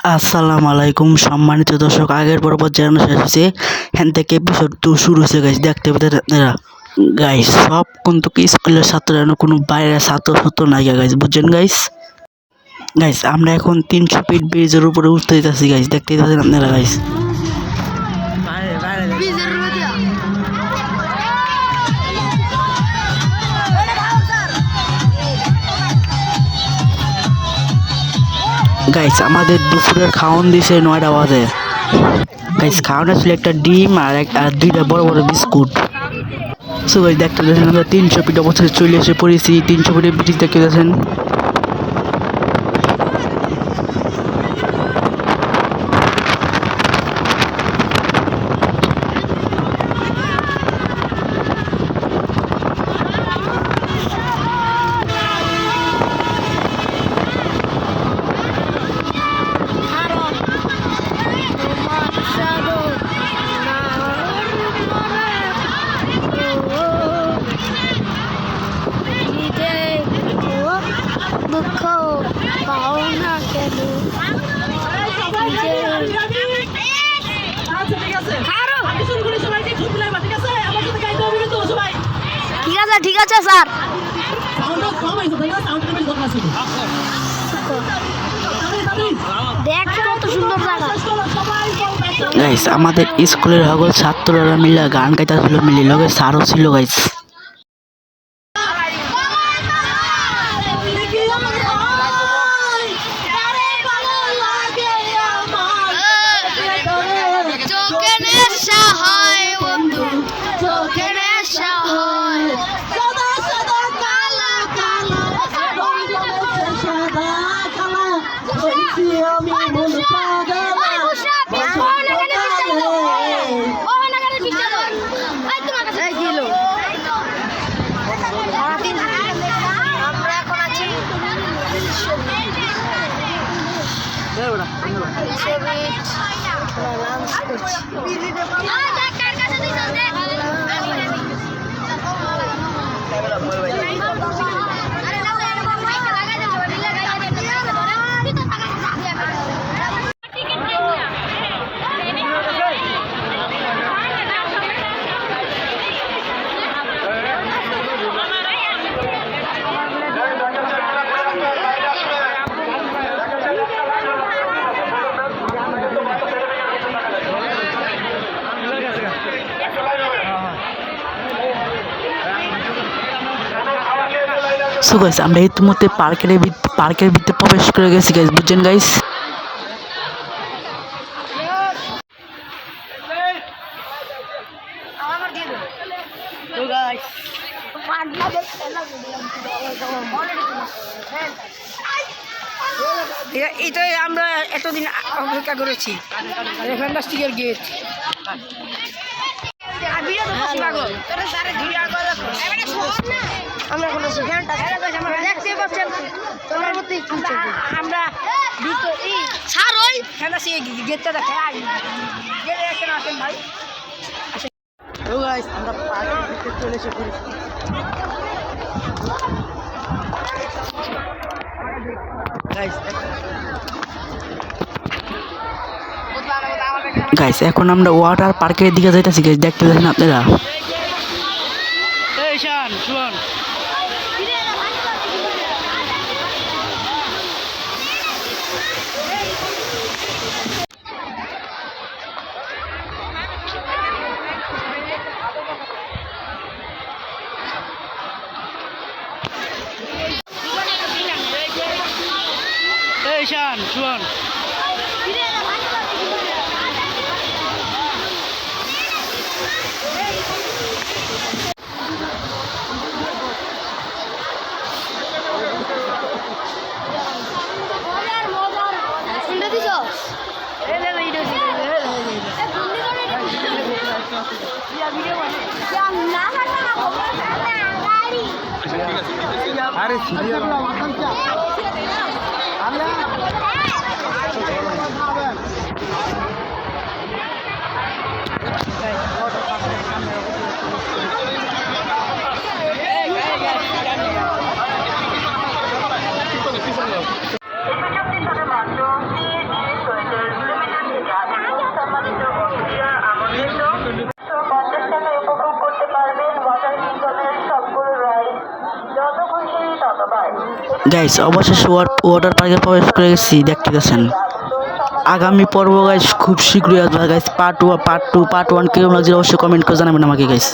আসসালামু আলাইকুম সম্মানিত দর্শক, আগের পর্ব জানানো শেষ হয়েছে, হ্যান থেকে এপিসোড 2 শুরু হয়েছে গাইস। দেখতে পেতেন আপনারা গাইস, সব কিন্তু স্কুলের ছাত্ররা, কোনো বাইরের ছাত্র নাই গাইস, বুঝছেন গাইস। গাইস আমরা এখন 300 ফিট ব্রিজের উপরে উঠতে যাচ্ছি গাইস, দেখতে পাচ্ছেন আপনারা গাইস। গাইস আমাদের দুপুরের খাওয়ান দিছে 9টা বাজে গাইস। খাওয়ানো ছিল একটা ডিম আর 2টা বড় বড় বিস্কুট। সো গাইস দেখতে পাচ্ছেন আমরা 300 ফিট অবস্থায় চলে এসে পড়েছি। 300 ফিটের ব্রিজ দেখতে পাচ্ছেন। দুঃখ পাও না কেন ঠিক আছে স্যার। দেখ কত সুন্দর জায়গা। গাইস আমাদের স্কুলের সকল ছাত্ররা মিলে গান গাইতেছিল, মিলে লগে স্যারও ছিল গাইস। সো গাইস আমরা ইতিমধ্যে পার্কের ভিতরে প্রবেশ করে গেছি গাইস, বুঝছেন গাইস। এটাই আমরা এতদিন অপেক্ষা করেছি, ফ্যান্টাস্টিকের গেট। আমরা এখন দেখতে পাচ্ছেন আমরা স্যার ওই ফ্যান্টাসি গেটটা দেখে আসেন ভাই। আমরা পার্কের ভিতরে চলে এসে পড়েছি। গাইস এখন আমরা ওয়াটার পার্কের দিকে যাইতেছি গাইস, দেখতে পাচ্ছেন আপনারা। শুন আরে গাইস অবশেষে ওয়াটার পার্কে প্রবেশ করে গেছি, দেখতে পাচ্ছেন। আগামী পর্ব গাইস খুব শীঘ্রই আসবে গাইস, পার্ট 1 কেমন লাগছে অবশ্যই কমেন্ট করে জানাবেন আমাকে গাইস।